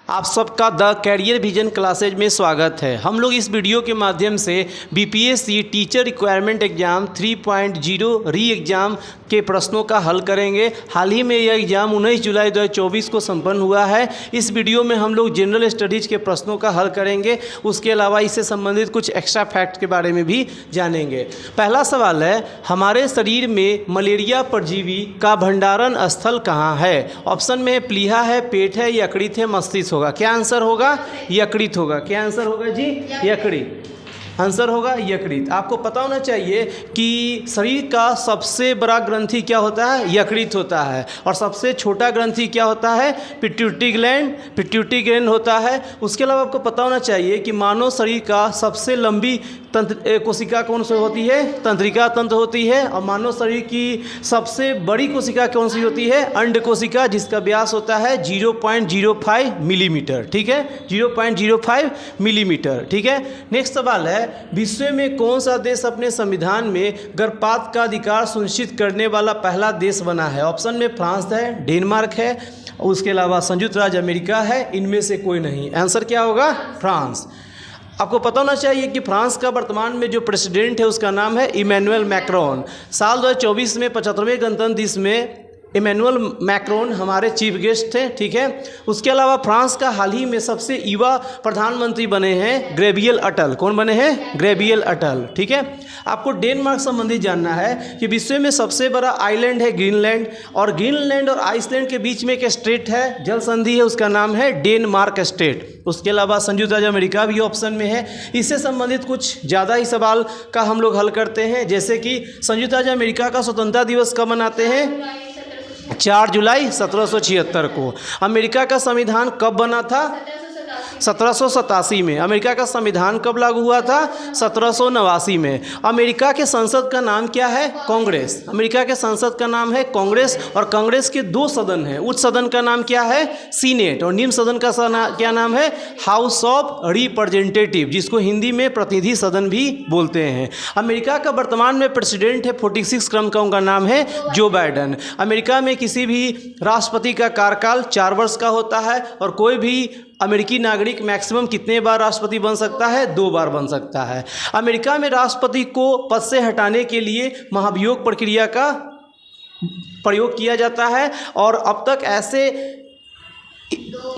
आप सबका the career vision classes में स्वागत है। हम लोग इस वीडियो के माध्यम से बीपीएससी टीचर रिक्वायरमेंट एग्ज़ाम 3.0 री एग्ज़ाम के प्रश्नों का हल करेंगे। हाल ही में यह एग्ज़ाम 19 जुलाई 2024 को संपन्न हुआ है। इस वीडियो में हम लोग जनरल स्टडीज़ के प्रश्नों का हल करेंगे। उसके अलावा इससे संबंधित कुछ एक्स्ट्रा फैक्ट के बारे में भी जानेंगे। पहला सवाल है, हमारे शरीर में मलेरिया परजीवी का भंडारण स्थल कहाँ है? ऑप्शन में प्लीहा है, पेट है, यकृत है, मस्तिष्क होगा। क्या आंसर होगा? यकृत होगा। क्या आंसर होगा जी? यकृत। आंसर होगा यकृत। आपको पता होना चाहिए कि शरीर का सबसे बड़ा ग्रंथि क्या होता है? यकृत होता है। और सबसे छोटा ग्रंथि क्या होता है? पिट्यूटरी ग्लैंड होता है। उसके अलावा आपको पता होना चाहिए कि मानव शरीर का सबसे लंबी कोशिका कौन सी होती है? तंत्रिका तंत्र होती है। और मानव शरीर की सबसे बड़ी कोशिका कौन सी होती है? अंड कोशिका, जिसका व्यास होता है 0.05 मिलीमीटर। ठीक है, 0.05 मिलीमीटर। ठीक है। नेक्स्ट सवाल है, विश्व में कौन सा देश अपने संविधान में गर्भपात का अधिकार सुनिश्चित करने वाला पहला देश बना है? ऑप्शन में फ्रांस है, डेनमार्क है, उसके अलावा संयुक्त राज्य अमेरिका है, इनमें से कोई नहीं। आंसर क्या होगा? फ्रांस। आपको पता होना चाहिए कि फ्रांस का वर्तमान में जो प्रेसिडेंट है उसका नाम है इमैनुअल मैक्रोन। साल 2024 में 75वें गणतंत्र दिवस में इमैनुअल मैक्रोन हमारे चीफ गेस्ट थे। ठीक है। उसके अलावा फ्रांस का हाल ही में सबसे युवा प्रधानमंत्री बने हैं ग्रेबियल अटल। कौन बने हैं? ग्रेबियल अटल। ठीक है। आपको डेनमार्क संबंधी जानना है कि विश्व में सबसे बड़ा आइलैंड है ग्रीनलैंड, और ग्रीनलैंड और आइसलैंड के बीच में एक स्टेट है, जल संधि है, उसका नाम है डेनमार्क स्टेट। उसके अलावा संयुक्त राज्य अमेरिका भी ऑप्शन में है। इससे संबंधित कुछ ज़्यादा ही सवाल का हम लोग हल करते हैं, जैसे कि संयुक्त राज्य अमेरिका का स्वतंत्रता दिवस कब मनाते हैं? 4 जुलाई 1776 को। अमेरिका का संविधान कब बना था? 1787 में। अमेरिका का संविधान कब लागू हुआ था? 1789 में। अमेरिका के संसद का नाम क्या है? कांग्रेस। अमेरिका के संसद का नाम है कांग्रेस, और कांग्रेस के 2 सदन हैं। उच्च सदन का नाम क्या है? सीनेट। और निम्न सदन का क्या नाम है? हाउस ऑफ रिप्रेजेंटेटिव, जिसको हिंदी में प्रतिनिधि सदन भी बोलते हैं। अमेरिका का वर्तमान में प्रेसिडेंट है 46 क्रम का, उनका नाम है जो बाइडन। अमेरिका में किसी भी राष्ट्रपति का कार्यकाल 4 वर्ष का होता है, और कोई भी अमेरिकी नागरिक मैक्सिमम कितने बार राष्ट्रपति बन सकता है? 2 बार बन सकता है। अमेरिका में राष्ट्रपति को पद से हटाने के लिए महाभियोग प्रक्रिया का प्रयोग किया जाता है, और अब तक ऐसे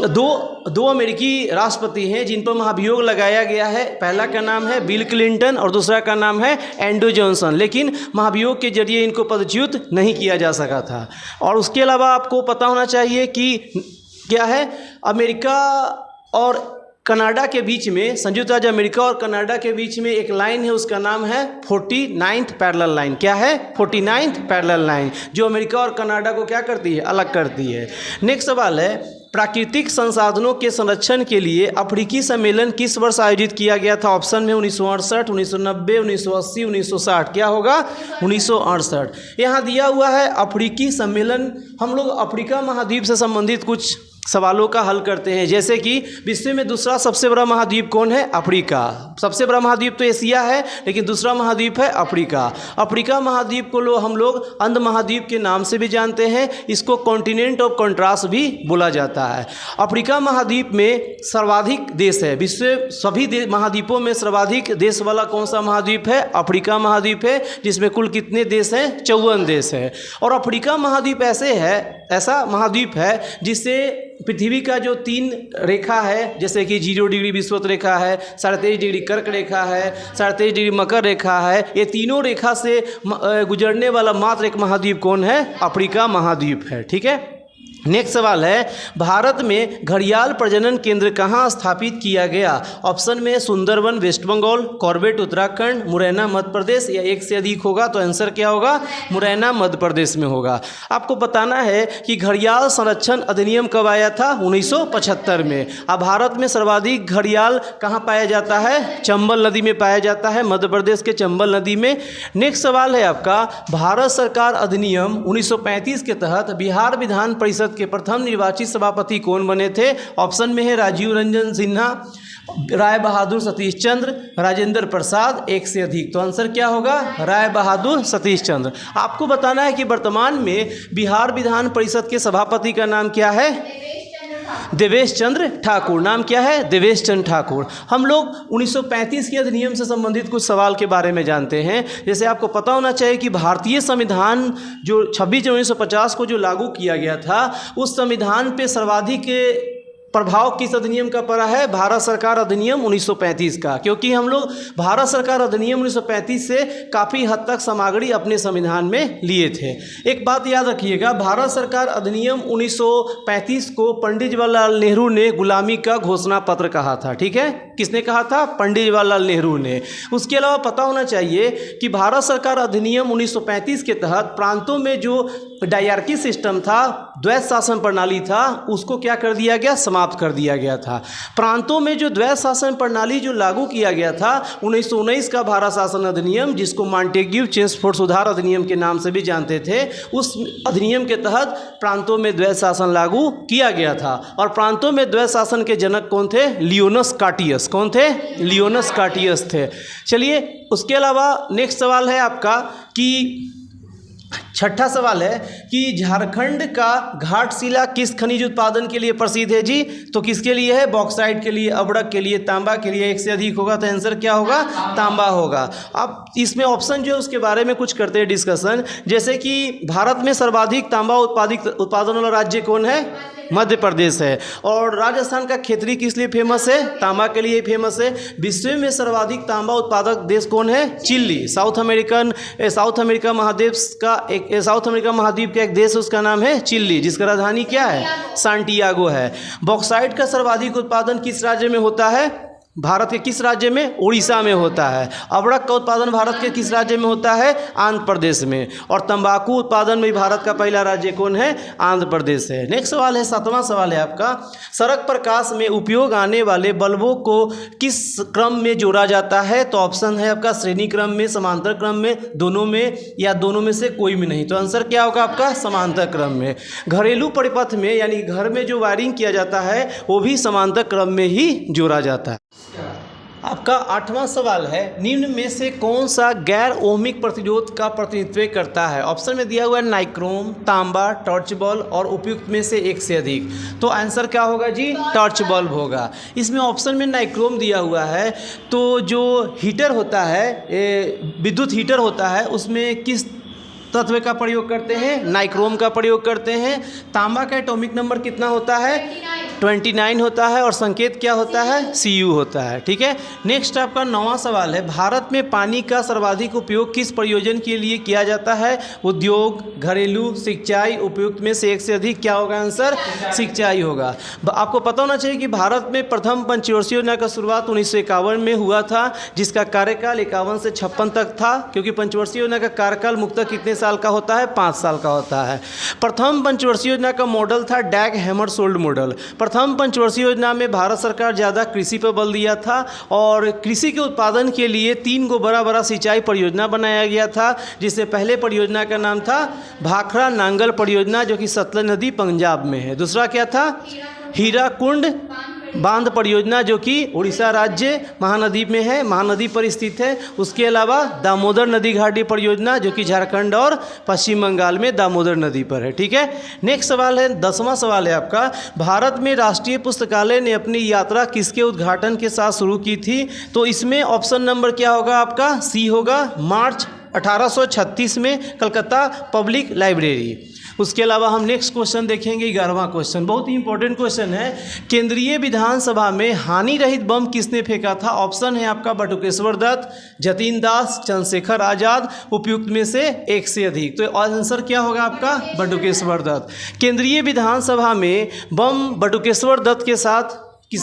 दो अमेरिकी राष्ट्रपति हैं जिन पर महाभियोग लगाया गया है। पहला का नाम है बिल क्लिंटन और दूसरा का नाम है एंड्रू जॉनसन, लेकिन महाभियोग के जरिए इनको पदच्युत नहीं किया जा सका था। और उसके अलावा आपको पता होना चाहिए कि क्या है, अमेरिका और कनाडा के बीच में, संयुक्त राज्य अमेरिका और कनाडा के बीच में एक लाइन है, उसका नाम है 49th पैरेलल लाइन। क्या है? 49th पैरेलल लाइन, जो अमेरिका और कनाडा को क्या करती है? अलग करती है। नेक्स्ट सवाल है, प्राकृतिक संसाधनों के संरक्षण के लिए अफ्रीकी सम्मेलन किस वर्ष आयोजित किया गया था? ऑप्शन में 1968, 1990, 1980, 1960। क्या होगा? 1968। यहाँ दिया हुआ है अफ्रीकी सम्मेलन। हम लोग अफ्रीका महाद्वीप से संबंधित कुछ सवालों का हल करते हैं, जैसे कि विश्व में दूसरा सबसे बड़ा महाद्वीप कौन है? अफ्रीका। सबसे बड़ा महाद्वीप तो एशिया है, लेकिन दूसरा महाद्वीप है अफ्रीका। अफ्रीका महाद्वीप को हम लोग अंध महाद्वीप के नाम से भी जानते हैं। इसको कॉन्टिनेंट ऑफ कंट्रास्ट भी बोला जाता है। अफ्रीका महाद्वीप में सर्वाधिक देश है। विश्व सभी महाद्वीपों में सर्वाधिक देश वाला कौन सा महाद्वीप है? अफ्रीका महाद्वीप है, जिसमें कुल कितने देश हैं? 54 देश है। और अफ्रीका महाद्वीप ऐसा महाद्वीप है जिससे पृथ्वी का जो 3 रेखा है, जैसे कि 0 डिग्री विषुवत रेखा है, 23.5 डिग्री कर्क रेखा है, 23.5 डिग्री मकर रेखा है, ये तीनों रेखा से गुजरने वाला मात्र एक महाद्वीप कौन है? अफ्रीका महाद्वीप है। ठीक है। नेक्स्ट सवाल है, भारत में घड़ियाल प्रजनन केंद्र कहाँ स्थापित किया गया? ऑप्शन में सुंदरवन वेस्ट बंगाल, कॉर्बेट उत्तराखंड, मुरैना मध्य प्रदेश, या एक से अधिक होगा तो आंसर क्या होगा? मुरैना मध्य प्रदेश में होगा। आपको बताना है कि घड़ियाल संरक्षण अधिनियम कब आया था? 1975 में। अब भारत में सर्वाधिक घड़ियाल कहाँ पाया जाता है? चंबल नदी में पाया जाता है, मध्य प्रदेश के चंबल नदी में। नेक्स्ट सवाल है आपका, भारत सरकार अधिनियम 1935 के तहत बिहार विधान परिषद के प्रथम निर्वाचित सभापति कौन बने थे? ऑप्शन में है राजीव रंजन सिन्हा, राय बहादुर सतीश चंद्र, राजेंद्र प्रसाद, एक से अधिक। तो आंसर क्या होगा? राय बहादुर सतीश चंद्र। आपको बताना है कि वर्तमान में बिहार विधान परिषद के सभापति का नाम क्या है? देवेश चंद्र ठाकुर। नाम क्या है? देवेश चंद्र ठाकुर। हम लोग 1935 के अधिनियम से संबंधित कुछ सवाल के बारे में जानते हैं। जैसे आपको पता होना चाहिए कि भारतीय संविधान जो 26 जनवरी 1950 को जो लागू किया गया था, उस संविधान पे सर्वाधिक प्रभाव किस अधिनियम का पड़ा है? भारत सरकार अधिनियम 1935 का, क्योंकि हम लोग भारत सरकार अधिनियम 1935 से काफ़ी हद तक सामग्री अपने संविधान में लिए थे। एक बात याद रखिएगा, भारत सरकार अधिनियम 1935 को पंडित जवाहरलाल नेहरू ने गुलामी का घोषणा पत्र कहा था। ठीक है, किसने कहा था? पंडित जवाहरलाल नेहरू ने। उसके अलावा पता होना चाहिए कि भारत सरकार अधिनियम 1935 के तहत प्रांतों में जो डायरकी सिस्टम था, द्वैत शासन प्रणाली था, उसको क्या कर दिया गया? समाप्त कर दिया गया था। प्रांतों में जो द्वैत शासन प्रणाली जो लागू किया गया था 1919 का भारत शासन अधिनियम, जिसको मॉन्टेग्यू चेम्सफोर्ड सुधार अधिनियम के नाम से भी जानते थे, उस अधिनियम के तहत प्रांतों में द्वैत शासन लागू किया गया था। और प्रांतों में द्वैत शासन के जनक कौन थे? लियोनस कार्टियस। कौन थे? लियोनस कार्टियस थे। चलिए, उसके अलावा नेक्स्ट सवाल है आपका कि छठा सवाल है कि झारखंड का घाटशिला किस खनिज उत्पादन के लिए प्रसिद्ध है जी? तो किसके लिए है? बॉक्साइट के लिए, अबड़क के लिए, तांबा के लिए। एक से अधिक होगा तो आंसर क्या होगा? तांबा होगा। अब इसमें ऑप्शन जो है उसके बारे में कुछ करते हैं डिस्कशन। जैसे कि भारत में सर्वाधिक तांबा उत्पादन वाला राज्य कौन है? मध्य प्रदेश है। और राजस्थान का खेतरी किस लिए फेमस है? तांबा के लिए फेमस है। विश्व में सर्वाधिक तांबा उत्पादक देश कौन है? चिली। साउथ अमेरिका महाद्वीप का एक देश, उसका नाम है चिली, जिसका राजधानी क्या है? सांटियागो है। बॉक्साइट का सर्वाधिक उत्पादन किस राज्य में होता है? भारत के किस राज्य में? उड़ीसा में होता है। अबड़क का उत्पादन भारत के किस राज्य में होता है? आंध्र प्रदेश में। और तंबाकू उत्पादन में भारत का पहला राज्य कौन है? आंध्र प्रदेश है। नेक्स्ट सवाल है, 7वां सवाल है आपका, सड़क प्रकाश में उपयोग आने वाले बल्बों को किस क्रम में जोड़ा जाता है? तो ऑप्शन है आपका श्रेणी क्रम में, समांतर क्रम में, दोनों में, या दोनों में से कोई भी नहीं। तो आंसर क्या होगा आपका? समांतर क्रम में। घरेलू परिपथ में, यानी घर में जो वायरिंग किया जाता है, वो भी समांतर क्रम में ही जोड़ा जाता है। आपका 8वां सवाल है, निम्न में से कौन सा गैर ओमिक प्रतिरोध का प्रतिनिधित्व करता है? ऑप्शन में दिया हुआ है नाइक्रोम, तांबा, टॉर्च बल्ब और उपयुक्त में से एक से अधिक। तो आंसर क्या होगा जी? टॉर्च बल्ब होगा। इसमें ऑप्शन में नाइक्रोम दिया हुआ है, तो जो हीटर होता है, विद्युत हीटर होता है, उसमें किस तत्व का प्रयोग करते हैं? नाइक्रोम का प्रयोग करते हैं। तांबा का एटॉमिक नंबर कितना होता है? 29 होता है। और संकेत क्या होता है? Cu होता है। ठीक है, नेक्स्ट आपका 9वां सवाल है, भारत में पानी का सर्वाधिक उपयोग किस प्रयोजन के लिए किया जाता है? उद्योग, घरेलू, सिंचाई, उपयुक्त में से एक से अधिक। क्या होगा आंसर? सिंचाई होगा। आपको पता होना चाहिए कि भारत में प्रथम पंचवर्षीय योजना का शुरुआत 1951 में हुआ था, जिसका कार्यकाल 51 से 56 तक था, क्योंकि पंचवर्षीय योजना का कार्यकाल मुख्यतः कितने साल का होता है? 5 साल का होता है। प्रथम पंचवर्षीय योजना का मॉडल था डैग हैमरशोल्ड मॉडल। प्रथम पंचवर्षीय योजना में भारत सरकार ज़्यादा कृषि पर बल दिया था और कृषि के उत्पादन के लिए 3 बड़ा सिंचाई परियोजना बनाया गया था, जिससे पहले परियोजना का नाम था भाखड़ा नांगल परियोजना, जो कि सतलज नदी पंजाब में है। दूसरा क्या था? हीराकुंड बांध परियोजना, जो कि उड़ीसा राज्य महानदी में है, महानदी पर स्थित है। उसके अलावा दामोदर नदी घाटी परियोजना, जो कि झारखंड और पश्चिम बंगाल में दामोदर नदी पर है। ठीक है, नेक्स्ट सवाल है, 10वां सवाल है आपका, भारत में राष्ट्रीय पुस्तकालय ने अपनी यात्रा किसके उद्घाटन के साथ शुरू की थी? तो इसमें ऑप्शन नंबर क्या होगा आपका? सी होगा, मार्च 1836 में कलकत्ता पब्लिक लाइब्रेरी। उसके अलावा हम नेक्स्ट क्वेश्चन देखेंगे, 11वां क्वेश्चन, बहुत ही इंपॉर्टेंट क्वेश्चन है। केंद्रीय विधानसभा में हानि रहित बम किसने फेंका था? ऑप्शन है आपका बटुकेश्वर दत्त, जतीन दास, चंद्रशेखर आज़ाद, उपयुक्त में से एक से अधिक। तो आंसर क्या होगा आपका? बटुकेश्वर दत्त। केंद्रीय विधानसभा में बम बटुकेश्वर दत्त के साथ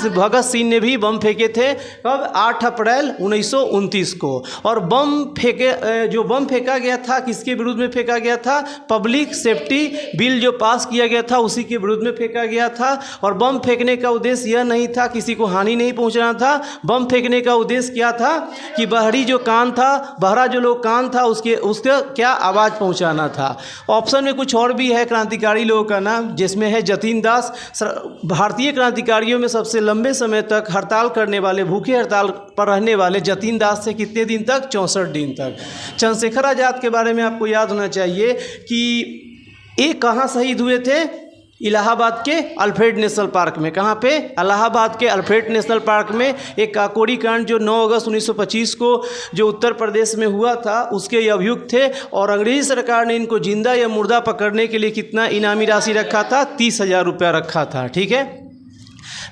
भगत सिंह ने भी बम फेंके थे। कब? 8 अप्रैल 1929 को। और जो बम फेंका गया था, किसके विरुद्ध में फेंका गया था? पब्लिक सेफ्टी बिल जो पास किया गया था, उसी के विरुद्ध में फेंका गया था। और बम फेंकने का उद्देश्य यह नहीं था, किसी को हानि नहीं पहुंचाना था। बम फेंकने का उद्देश्य क्या था कि बहरा जो लोग कान था उसके क्या आवाज़ पहुँचाना था। ऑप्शन में कुछ और भी है क्रांतिकारी लोगों का नाम, जिसमें है जतीन दास। भारतीय क्रांतिकारियों में सबसे लंबे समय तक हड़ताल करने वाले, भूखे हड़ताल पर रहने वाले जतीन दास थे। कितने दिन तक? 64 दिन तक। चंद्रशेखर आज़ाद के बारे में आपको याद होना चाहिए कि ये कहाँ शहीद हुए थे? इलाहाबाद के अल्फ्रेड नेशनल पार्क में। कहाँ पे? इलाहाबाद के अल्फ्रेड नेशनल पार्क में एक काकोरी कांड जो 9 अगस्त 1925 को जो उत्तर प्रदेश में हुआ था उसके ये अभियुक्त थे, और अंग्रेजी सरकार ने इनको जिंदा या मुर्दा पकड़ने के लिए कितना इनामी राशि रखा था? 30,000 रुपया रखा था। ठीक है।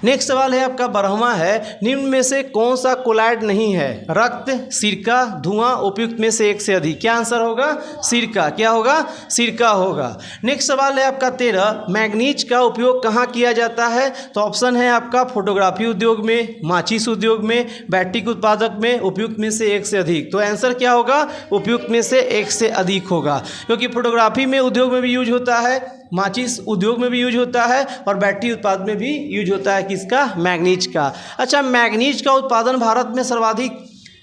नेक्स्ट सवाल है आपका 12वां है, निम्न में से कौन सा कोलाइड नहीं है? रक्त, सिरका, धुआं, उपयुक्त में से एक से अधिक। क्या आंसर होगा? सिरका। क्या होगा? सिरका होगा। नेक्स्ट सवाल है आपका 13, मैग्नीज का उपयोग कहाँ किया जाता है? तो ऑप्शन है आपका फोटोग्राफी उद्योग में, माचिस उद्योग में, बैटरी उत्पादक में, उपयुक्त में से एक से अधिक। तो आंसर क्या होगा? उपयुक्त में से एक से अधिक होगा, क्योंकि फोटोग्राफी में उद्योग में भी यूज होता है, माचिस उद्योग में भी यूज होता है, और बैटरी उत्पाद में भी यूज होता है। किसका? मैग्नीज का। अच्छा, मैग्नीज का उत्पादन भारत में सर्वाधिक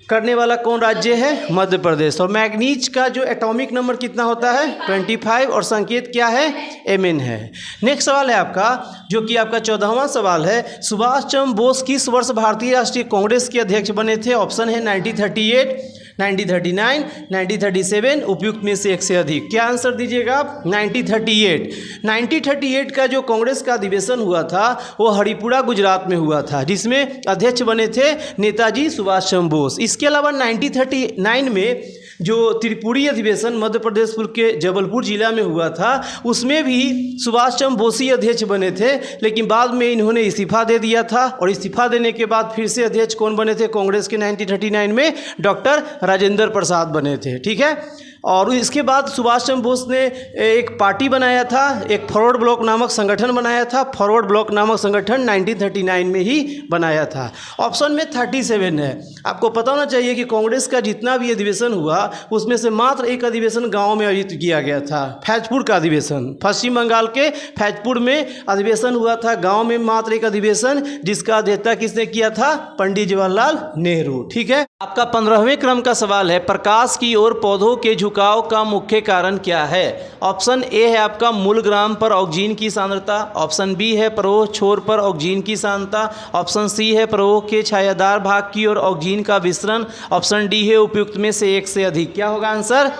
करने वाला कौन राज्य है? मध्य प्रदेश। और मैग्नीज का जो एटॉमिक नंबर कितना होता है? 25, और संकेत क्या है? Mn है। नेक्स्ट सवाल है आपका जो कि आपका 14वां सवाल है, सुभाष चंद्र बोस किस वर्ष भारतीय राष्ट्रीय कांग्रेस के अध्यक्ष बने थे? ऑप्शन है 1938, 1939, 1937, उपयुक्त में से एक से अधिक। क्या आंसर दीजिएगा आप? 1938। 1938 का जो कांग्रेस का अधिवेशन हुआ था वो हरिपुरा गुजरात में हुआ था, जिसमें अध्यक्ष बने थे नेताजी सुभाष चंद्र बोस। इसके अलावा 1939 में जो त्रिपुरी अधिवेशन मध्य प्रदेश के जबलपुर जिला में हुआ था उसमें भी सुभाष चंद्र बोस ही अध्यक्ष बने थे, लेकिन बाद में इन्होंने इस्तीफा दे दिया था, और इस्तीफा देने के बाद फिर से अध्यक्ष कौन बने थे कांग्रेस के 1939 में? डॉक्टर राजेंद्र प्रसाद बने थे। ठीक है। और इसके बाद सुभाष चंद्र बोस ने एक पार्टी बनाया था, एक फॉरवर्ड ब्लॉक नामक संगठन बनाया था। फॉरवर्ड ब्लॉक नामक संगठन 1939 में ही बनाया था। ऑप्शन में 37 है। आपको पता होना चाहिए कि कांग्रेस का जितना भी अधिवेशन हुआ उसमें से मात्र एक अधिवेशन गांव में आयोजित किया गया था, फैजपुर का अधिवेशन। पश्चिम बंगाल के फैजपुर में अधिवेशन हुआ था, गाँव में मात्र एक अधिवेशन, जिसका अध्यक्षता किसने किया था? पंडित जवाहरलाल नेहरू। ठीक है। आपका 15वें क्रम का सवाल है, प्रकाश की ओर पौधों के झुकाव का मुख्य कारण क्या है? ऑप्शन ए है आपका मूलग्राम पर ऑक्सीजन की सांद्रता, ऑप्शन बी है प्रवाह छोर पर ऑक्सीजन की सांद्रता, ऑप्शन सी है प्रवाह के छायादार भाग की ओर ऑक्सीजन का विसरण, ऑप्शन डी है उपयुक्त में से एक से अधिक। क्या होगा आंसर?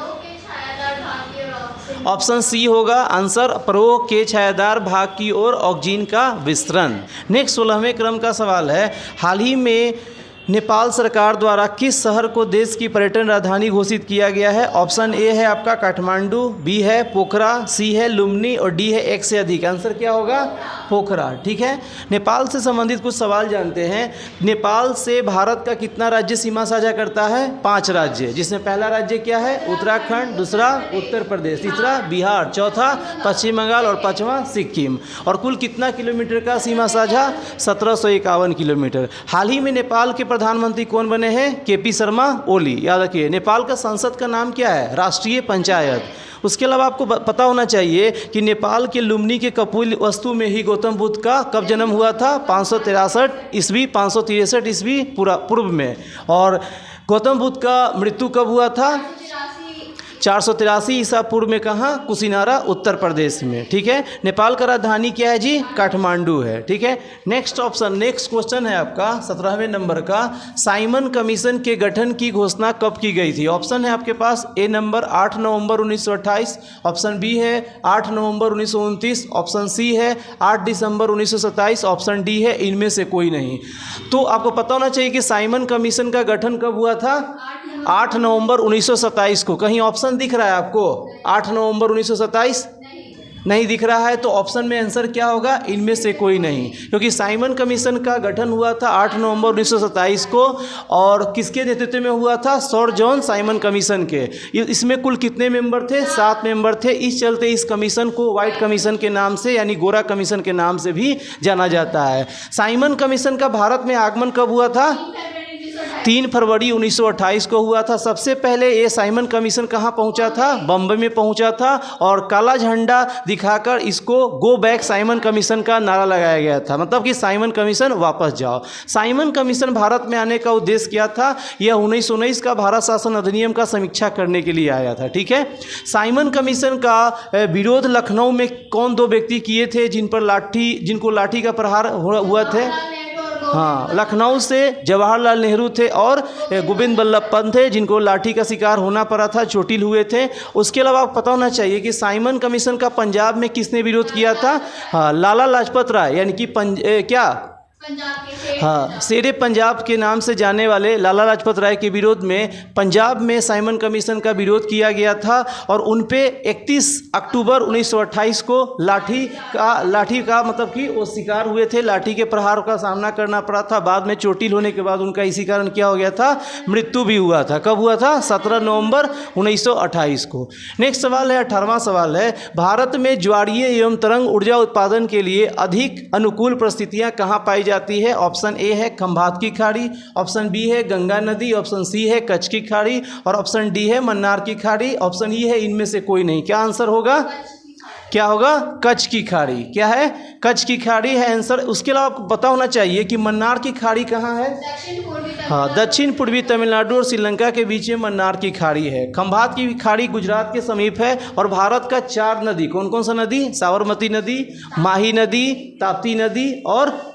ऑप्शन सी होगा आंसर, प्रवाह के छायादार भाग की ओर ऑक्सीजन का विसरण। नेक्स्ट 16वें क्रम का सवाल है, हाल ही में नेपाल सरकार द्वारा किस शहर को देश की पर्यटन राजधानी घोषित किया गया है? ऑप्शन ए है आपका काठमांडू, बी है पोखरा, सी है लुम्बिनी, और डी है एक से अधिक। आंसर क्या होगा? पोखरा। ठीक है। नेपाल से संबंधित कुछ सवाल जानते हैं। नेपाल से भारत का कितना राज्य सीमा साझा करता है? 5 राज्य, जिसमें पहला राज्य क्या है? उत्तराखंड, दूसरा उत्तर प्रदेश, तीसरा बिहार, चौथा पश्चिम बंगाल, और 5वां सिक्किम। और कुल कितना किलोमीटर का सीमा साझा? 1751 किलोमीटर। हाल ही में नेपाल के प्रधानमंत्री कौन बने हैं? केपी शर्मा ओली। याद रखिए। नेपाल का संसद का नाम क्या है? राष्ट्रीय पंचायत। उसके अलावा आपको पता होना चाहिए कि नेपाल के लुम्बिनी के कपिल वस्तु में ही गौतम बुद्ध का कब जन्म हुआ था? 563 ईस्वी, 563 ईस्वी पूर्व में। और गौतम बुद्ध का मृत्यु कब हुआ था? 483 ईसा पूर्व में। कहाँ? कुशीनारा, उत्तर प्रदेश में। ठीक है। नेपाल का राजधानी क्या है जी? काठमांडू है। ठीक है। नेक्स्ट क्वेश्चन है आपका 17वें नंबर का, साइमन कमीशन के गठन की घोषणा कब की गई थी? ऑप्शन है आपके पास ए नंबर 8 नवंबर 1928, ऑप्शन बी है 8 नवंबर 1929, ऑप्शन सी है 8 दिसंबर 1927, ऑप्शन डी है इनमें से कोई नहीं। तो आपको पता होना चाहिए कि साइमन कमीशन का गठन कब हुआ था? 8 नवंबर 1927 को। कहीं ऑप्शन दिख रहा है आपको? 8 नवंबर 1927 नहीं दिख रहा है, तो ऑप्शन में आंसर क्या होगा? इनमें से कोई नहीं, क्योंकि साइमन कमीशन का गठन हुआ था 8 नवंबर 1927 को। और किसके नेतृत्व में हुआ था? सर जॉन साइमन कमीशन के। इसमें कुल कितने मेंबर थे? 7 मेंबर थे। इस चलते इस कमीशन को व्हाइट कमीशन के नाम से, यानी गोरा कमीशन के नाम से भी जाना जाता है। साइमन कमीशन का भारत में आगमन कब हुआ था? 3 फरवरी 1928 को हुआ था। सबसे पहले ये साइमन कमीशन कहाँ पहुँचा था? बम्बई में पहुँचा था, और काला झंडा दिखाकर इसको गो बैक साइमन कमीशन का नारा लगाया गया था, मतलब कि साइमन कमीशन वापस जाओ। साइमन कमीशन भारत में आने का उद्देश्य क्या था? यह 1919 का भारत शासन अधिनियम का समीक्षा करने के लिए आया था। ठीक है। साइमन कमीशन का विरोध लखनऊ में कौन 2 व्यक्ति किए थे जिनको लाठी का प्रहार हुआ थे? हाँ, लखनऊ से जवाहरलाल नेहरू थे और गोविंद बल्लभ पंत थे, जिनको लाठी का शिकार होना पड़ा था, चोटिल हुए थे। उसके अलावा आपको पता होना चाहिए कि साइमन कमीशन का पंजाब में किसने विरोध किया था? हाँ, लाला लाजपत राय, यानी कि हाँ, शेरे पंजाब के नाम से जाने वाले लाला लाजपत राय के विरोध में पंजाब में साइमन कमीशन का विरोध किया गया था और उन पे 31 अक्टूबर 1928 को लाठी का मतलब कि वो शिकार हुए थे, लाठी के प्रहार का सामना करना पड़ा था। बाद में चोटिल होने के बाद उनका इसी कारण क्या हो गया था, मृत्यु भी हुआ था। कब हुआ था? 17 नवंबर 1928 को। नेक्स्ट सवाल है, 18वां सवाल है, भारत में ज्वारीय एवं तरंग ऊर्जा उत्पादन के लिए अधिक अनुकूल परिस्थितियाँ कहाँ पाई जाती है? ऑप्शन ए है खंभात की खाड़ी, ऑप्शन बी है गंगा नदी, ऑप्शन सी है कच्छ की खाड़ी और ऑप्शन डी है मन्नार की खाड़ी। ऑप्शन ई है इनमें से कोई नहीं। क्या आंसर होगा? क्या होगा? कच्छ की खाड़ी। क्या है? कच्छ की खाड़ी है आंसर। उसके अलावा आपको पता होना चाहिए कि मन्नार की खाड़ी कहाँ है? हाँ, दक्षिण पूर्वी तमिलनाडु और श्रीलंका के बीच में मन्नार की खाड़ी है। खंभात की खाड़ी गुजरात के समीप है और भारत का 4 नदी, कौन कौन सा नदी? साबरमती नदी, माही नदी, ताप्ती नदी और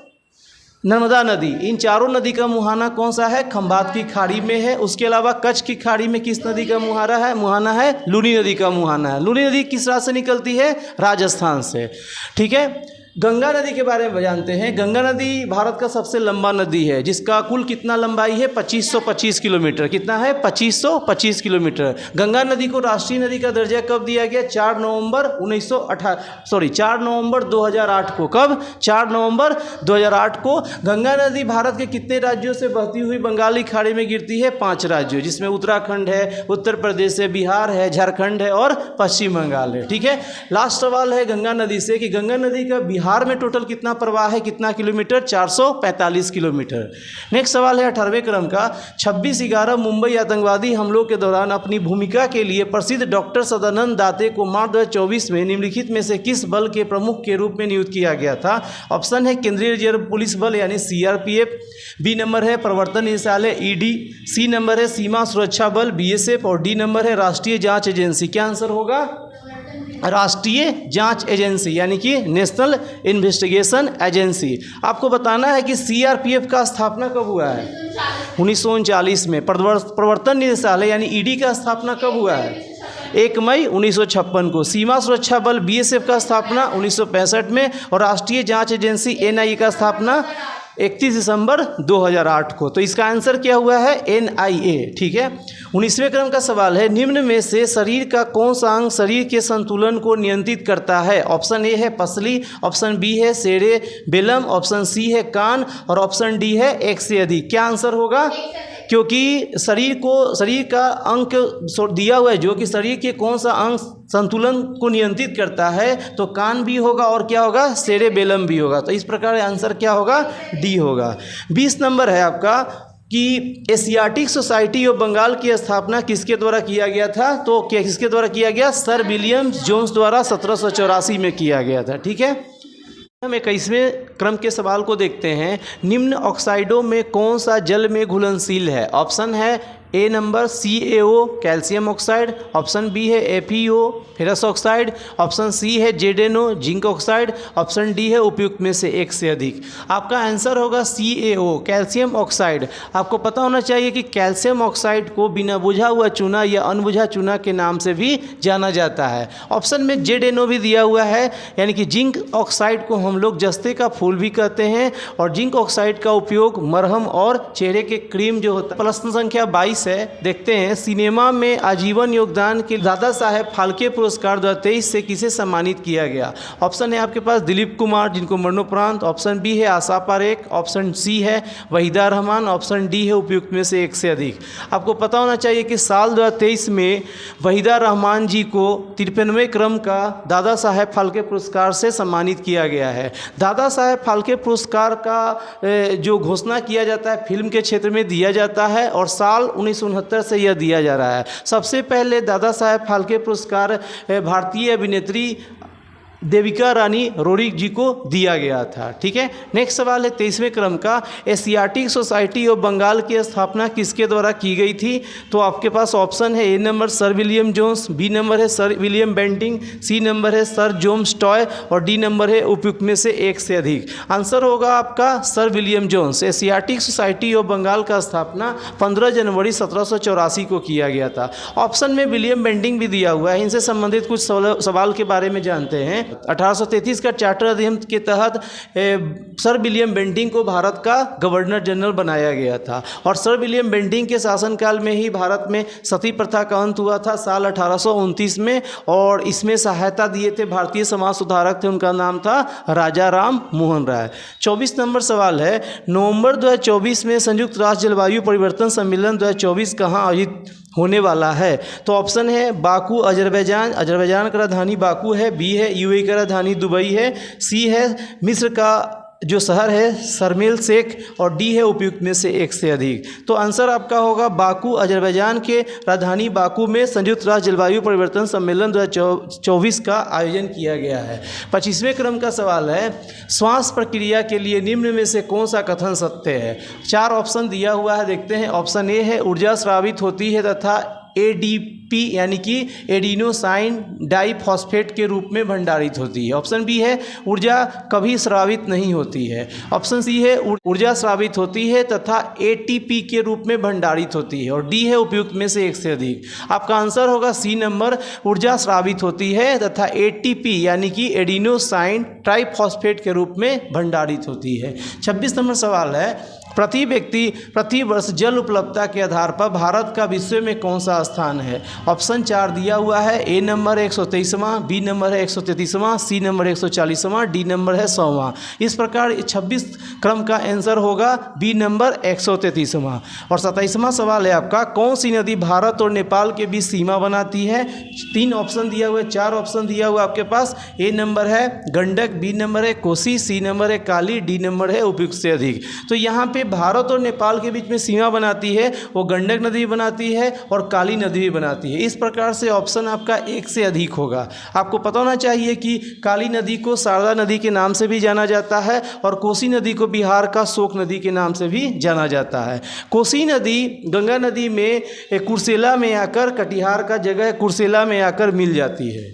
नर्मदा नदी, इन चारों नदी का मुहाना कौन सा है? खंभात की खाड़ी में है। उसके अलावा कच्छ की खाड़ी में किस नदी का मुहाना है? लूनी नदी का मुहाना है। लूनी नदी किस राज्य से निकलती है? राजस्थान से। ठीक है। गंगा नदी के बारे में जानते हैं। गंगा नदी भारत का सबसे लंबा नदी है, जिसका कुल कितना लंबाई है? 2525 किलोमीटर। कितना है? 2525 किलोमीटर। गंगा नदी को राष्ट्रीय नदी का दर्जा कब दिया गया? 4 नवंबर 2008 को। कब? 4 नवंबर 2008 को। गंगा नदी भारत के कितने राज्यों से बहती हुई बंगाली खाड़ी में गिरती है? 5 राज्यों, जिसमें उत्तराखंड है, उत्तर प्रदेश है, बिहार है, झारखंड है और पश्चिम बंगाल है। ठीक है। लास्ट सवाल है गंगा नदी से कि गंगा नदी का बिहार में टोटल कितना प्रवाह है, कितना किलोमीटर? 445 किलोमीटर। नेक्स्ट सवाल है 18वें क्रम का, 26/11 मुंबई आतंकवादी हमलों के दौरान अपनी भूमिका के लिए प्रसिद्ध डॉक्टर सदानंद दाते को मार्च 2024 में निम्नलिखित में से किस बल के प्रमुख के रूप में नियुक्त किया गया था? ऑप्शन है केंद्रीय रिजर्व पुलिस बल यानी CRPF, बी नंबर है प्रवर्तन निदेशालय ED, सी नंबर है सीमा सुरक्षा बल BSF और डी नंबर है राष्ट्रीय जांच एजेंसी। क्या आंसर होगा? राष्ट्रीय जांच एजेंसी यानी कि नेशनल इन्वेस्टिगेशन एजेंसी। आपको बताना है कि CRPF का स्थापना कब हुआ है? 1939 में। प्रवर्तन निदेशालय यानी ED का स्थापना कब हुआ है? 1 मई 1956 को। सीमा सुरक्षा बल BSF का स्थापना 1965 में और राष्ट्रीय जांच एजेंसी NIA का स्थापना 31 दिसंबर 2008 को। तो इसका आंसर क्या हुआ है? NIA। ठीक है। 19वें क्रम का सवाल है, निम्न में से शरीर का कौन सा अंग शरीर के संतुलन को नियंत्रित करता है? ऑप्शन ए है पसली, ऑप्शन बी है सेरेबेलम, ऑप्शन सी है कान और ऑप्शन डी है एक से अधिक। क्या आंसर होगा? क्योंकि शरीर का अंग दिया हुआ है जो कि शरीर के कौन सा अंग संतुलन को नियंत्रित करता है, तो कान भी होगा और क्या होगा? सेरेबेलम भी होगा। तो इस प्रकार आंसर क्या होगा? डी होगा। 20 नंबर है आपका कि एशियाटिक सोसाइटी ऑफ बंगाल की स्थापना किसके द्वारा किया गया था? तो क्या किसके द्वारा किया गया? सर विलियम जोन्स द्वारा 1784 में किया गया था। ठीक है। हम 21वें क्रम के सवाल को देखते हैं। निम्न ऑक्साइडों में कौन सा जल में घुलनशील है? ऑप्शन है A number CaO calcium oxide, option B है FeO ferrous oxide, option C है ZnO zinc oxide, option D है उपयुक्त में से एक से अधिक। आपका आंसर होगा CaO कैल्शियम ऑक्साइड। आपको पता होना चाहिए कि कैल्शियम ऑक्साइड को बिना बुझा हुआ चूना या अनबुझा चूना के नाम से भी जाना जाता है। ऑप्शन में ZnO भी दिया हुआ है, यानी कि जिंक ऑक्साइड को हम लोग जस्ते का फूल भी कहते हैं और जिंक ऑक्साइड का उपयोग मरहम और चेहरे के क्रीम जो होता है। प्रश्न संख्या 22 है, देखते हैं। सिनेमा में आजीवन योगदान के दादा साहेब फाल्के पुरस्कार 2023 से किसे सम्मानित किया गया? ऑप्शन है आपके पास दिलीप कुमार जिनको मरणोपरांत, ऑप्शन बी है आशा पारेख, ऑप्शन सी है वहीदा रहमान, ऑप्शन डी है उपयुक्त में से एक से अधिक। आपको पता होना चाहिए कि साल 2023 में वहीदा रहमान जी को 53वें क्रम का दादा साहेब फाल्के पुरस्कार से सम्मानित किया गया है। दादा साहेब फाल्के पुरस्कार का जो घोषणा किया जाता है फिल्म के क्षेत्र में दिया जाता है और साल 1969 से यह दिया जा रहा है। सबसे पहले दादा साहेब फाल्के पुरस्कार भारतीय अभिनेत्री देविका रानी रोरिक जी को दिया गया था। ठीक है, नेक्स्ट सवाल है 23वें क्रम का, एशियाटिक सोसाइटी ऑफ बंगाल की स्थापना किसके द्वारा की गई थी? तो आपके पास ऑप्शन है A number sir William Jones, B number है sir William Bentinck, C number है सर जेम्स टॉय और डी नंबर है उपयुक्त में से एक से अधिक। आंसर होगा आपका sir William Jones. Asiatic Society of Bengal का स्थापना 15 जनवरी 1784 को किया गया था। ऑप्शन में विलियम बेंटिंग भी दिया हुआ है, इनसे संबंधित कुछ सवाल के बारे में जानते हैं। 1833 का चार्टर अधिनियम के तहत सर विलियम बेंटिंग को भारत का गवर्नर जनरल बनाया गया था और सर विलियम बेंटिंग के शासनकाल में ही भारत में सती प्रथा का अंत हुआ था साल 1829 में, और इसमें सहायता दिए थे भारतीय समाज सुधारक थे, उनका नाम था राजा राम मोहन राय। 24 नंबर सवाल है, नवंबर 2024 में संयुक्त राष्ट्र जलवायु परिवर्तन सम्मेलन 2024 कहाँ आयोजित होने वाला है? तो ऑप्शन है बाकू अजरबैजान, अजरबैजान का राजधानी बाकू है, बी है यूएई का राजधानी दुबई है, सी है मिस्र का जो शहर है शर्मेल शेख और डी है उपयुक्त में से एक से अधिक। तो आंसर आपका होगा बाकू, अजरबैजान के राजधानी बाकू में संयुक्त राष्ट्र जलवायु परिवर्तन सम्मेलन 2024 का आयोजन किया गया है। 25वें क्रम का सवाल है, श्वास प्रक्रिया के लिए निम्न में से कौन सा कथन सत्य है? 4 ऑप्शन दिया हुआ है, देखते हैं। ऑप्शन ए है ऊर्जा स्रावित होती है तथा एडीपी यानी कि एडिनोसाइन डाइफॉस्फेट के रूप में भंडारित होती है। ऑप्शन बी है ऊर्जा कभी स्रावित नहीं होती है। ऑप्शन सी है ऊर्जा स्रावित होती है तथा एटीपी के रूप में भंडारित होती है और डी है उपयुक्त में से एक से अधिक। आपका आंसर होगा सी नंबर, ऊर्जा स्रावित होती है तथा एटीपी यानी कि एडिनोसाइन ट्राइफॉस्फेट के रूप में भंडारित होती है। 26 नंबर सवाल है, प्रति व्यक्ति प्रति वर्ष जल उपलब्धता के आधार पर भारत का विश्व में कौन सा स्थान है? ऑप्शन 4 दिया हुआ है, ए नंबर 123वां, बी नंबर है 133वां, सी नंबर 140वां, डी नंबर है 100वां। इस प्रकार 26 क्रम का आंसर होगा बी नंबर 133वां। और 27वां सवाल है आपका, कौन सी नदी भारत और नेपाल के बीच सीमा बनाती है? 3 ऑप्शन दिया हुआ है, 4 ऑप्शन दिया हुआ आपके पास। ए नंबर है गंडक, बी नंबर है कोसी, सी नंबर है काली, डी नंबर है उपयुक्त से अधिक। तो यहाँ पे भारत और नेपाल के बीच में सीमा बनाती है वो गंडक नदी बनाती है और काली नदी भी बनाती है। इस प्रकार से ऑप्शन आपका एक से अधिक होगा। आपको पता होना चाहिए कि काली नदी को शारदा नदी के नाम से भी जाना जाता है और कोसी नदी को बिहार का शोक नदी के नाम से भी जाना जाता है। कोसी नदी गंगा नदी में कुर्सेला में आकर, कटिहार का जगह कुर्सेला में आकर मिल जाती है।